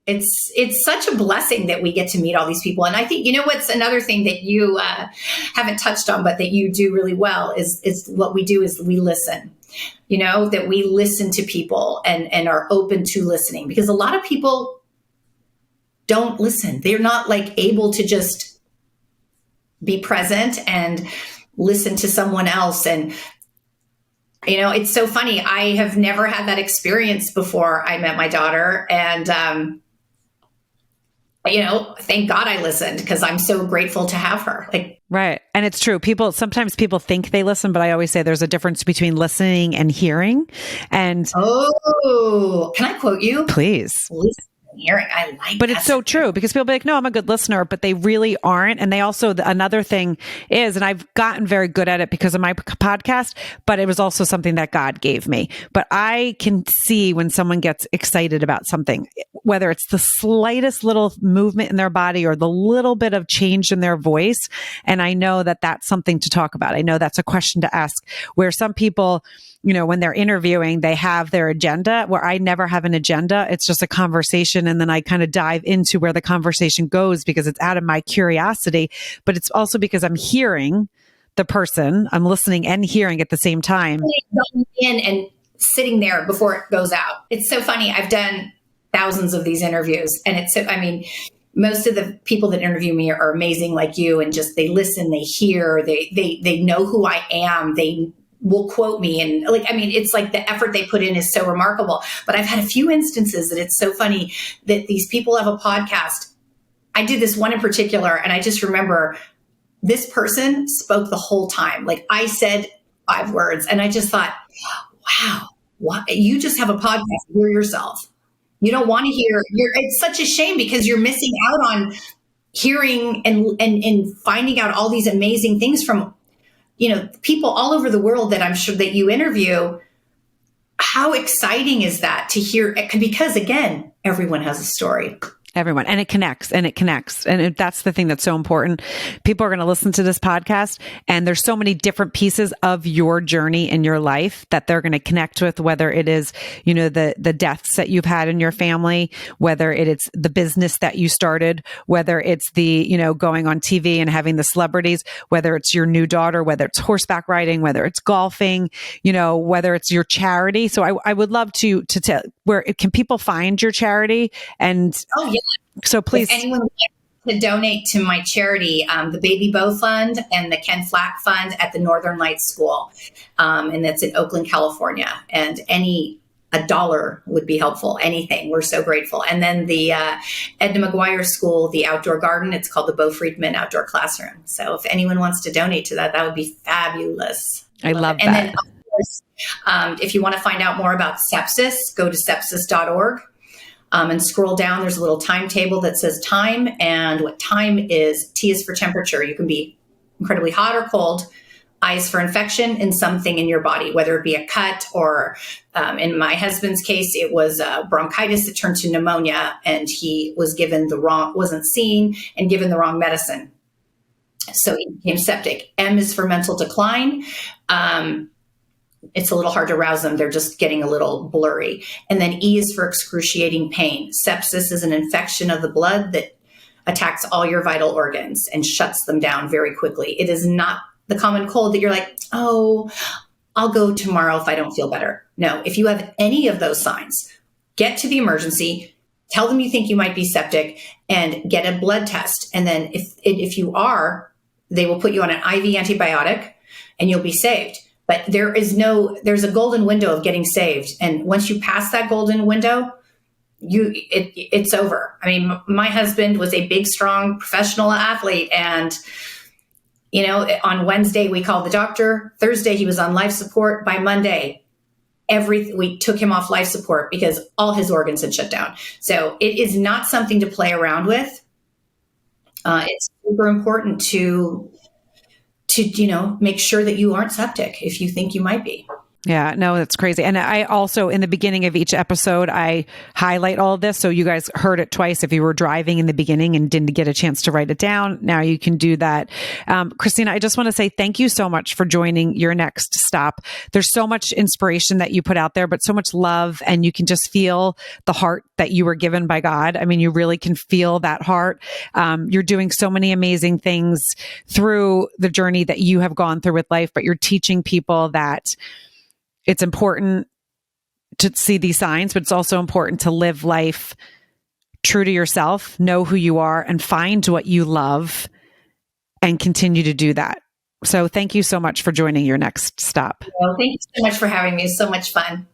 It's such a blessing that we get to meet all these people. And I think, what's another thing that you haven't touched on, but that you do really well is what we do is we listen, that we listen to people and are open to listening, because a lot of people don't listen. They're not able to just be present and listen to someone else. And it's so funny. I have never had that experience before I met my daughter. And, thank God I listened, because I'm so grateful to have her. Right. And it's true. Sometimes people think they listen, but I always say there's a difference between listening and hearing. And can I quote you? Please. Listen and hearing. I like But it's so true, because people be like, no, I'm a good listener, but they really aren't. And they also, another thing is, and I've gotten very good at it because of my podcast, but it was also something that God gave me. But I can see when someone gets excited about something, whether it's the slightest little movement in their body or the little bit of change in their voice. And I know that that's something to talk about. I know that's a question to ask, where some people, when they're interviewing, they have their agenda, where I never have an agenda. It's just a conversation. And then I kind of dive into where the conversation goes, because it's out of my curiosity, but it's also because I'm hearing the person, I'm listening and hearing at the same time. Going in and sitting there before it goes out. It's so funny. I've done thousands of these interviews, and most of the people that interview me are amazing, like you, and just, they listen, they hear, they know who I am. They will quote me. And it's like the effort they put in is so remarkable. But I've had a few instances that it's so funny that these people have a podcast. I did this one in particular, and I just remember this person spoke the whole time. I said 5 words, and I just thought, wow, you just have a podcast. You're yourself. You don't want to hear. It's such a shame, because you're missing out on hearing and finding out all these amazing things from people all over the world that I'm sure that you interview. How exciting is that to hear? Because again, everyone has a story. Everyone. And it connects. And that's the thing that's so important. People are going to listen to this podcast, and there's so many different pieces of your journey in your life that they're going to connect with, whether it is, the deaths that you've had in your family, whether it's the business that you started, whether it's the, going on TV and having the celebrities, whether it's your new daughter, whether it's horseback riding, whether it's golfing, whether it's your charity. So I would love to tell, where can people find your charity? And so please, if anyone would like to donate to my charity, the Baby Beau Fund and the Ken Flach Fund at the Northern Lights School, and that's in Oakland, California. And a dollar would be helpful. Anything, we're so grateful. And then the Edna McGuire School, the outdoor garden, it's called the Beau Friedman Outdoor Classroom. So if anyone wants to donate to that, that would be fabulous. I love that. And then, of course, if you want to find out more about sepsis, go to sepsis.org. And scroll down. There's a little timetable that says time, and what time is, T is for temperature. You can be incredibly hot or cold, eyes for infection in something in your body, whether it be a cut or in my husband's case, it was bronchitis that turned to pneumonia, and he was wasn't seen and given the wrong medicine. So he became septic. M is for mental decline. It's a little hard to rouse them. They're just getting a little blurry. And then E is for excruciating pain. Sepsis is an infection of the blood that attacks all your vital organs and shuts them down very quickly. It is not the common cold that you're like, oh, I'll go tomorrow if I don't feel better. No, if you have any of those signs, get to the emergency, tell them you think you might be septic, and get a blood test. And then if you are, they will put you on an IV antibiotic and you'll be saved. But there's a golden window of getting saved. And once you pass that golden window, it's over. I mean, my husband was a big, strong professional athlete. And, on Wednesday, we called the doctor. Thursday, he was on life support. By Monday, we took him off life support because all his organs had shut down. So it is not something to play around with. It's super important to make sure that you aren't septic if you think you might be. Yeah, no, that's crazy. And I also, in the beginning of each episode, I highlight all of this. So you guys heard it twice. If you were driving in the beginning and didn't get a chance to write it down, now you can do that. Christina, I just want to say thank you so much for joining Your Next Stop. There's so much inspiration that you put out there, but so much love, and you can just feel the heart that you were given by God. I mean, you really can feel that heart. You're doing so many amazing things through the journey that you have gone through with life, but you're teaching people that it's important to see these signs, but it's also important to live life true to yourself, know who you are, and find what you love and continue to do that. So thank you so much for joining Your Next Stop. Well, thank you so much for having me. It's so much fun.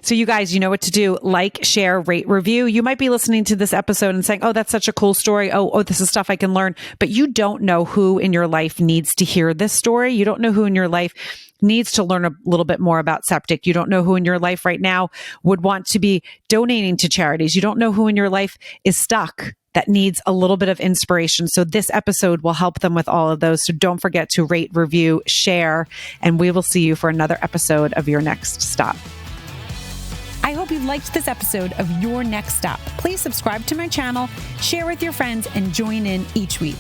So you guys, you know what to do. Like, share, rate, review. You might be listening to this episode and saying, oh, that's such a cool story. Oh, this is stuff I can learn. But you don't know who in your life needs to hear this story. You don't know who in your life needs to learn a little bit more about septic. You don't know who in your life right now would want to be donating to charities. You don't know who in your life is stuck that needs a little bit of inspiration. So this episode will help them with all of those. So don't forget to rate, review, share, and we will see you for another episode of Your Next Stop. I hope you liked this episode of Your Next Stop. Please subscribe to my channel, share with your friends, and join in each week.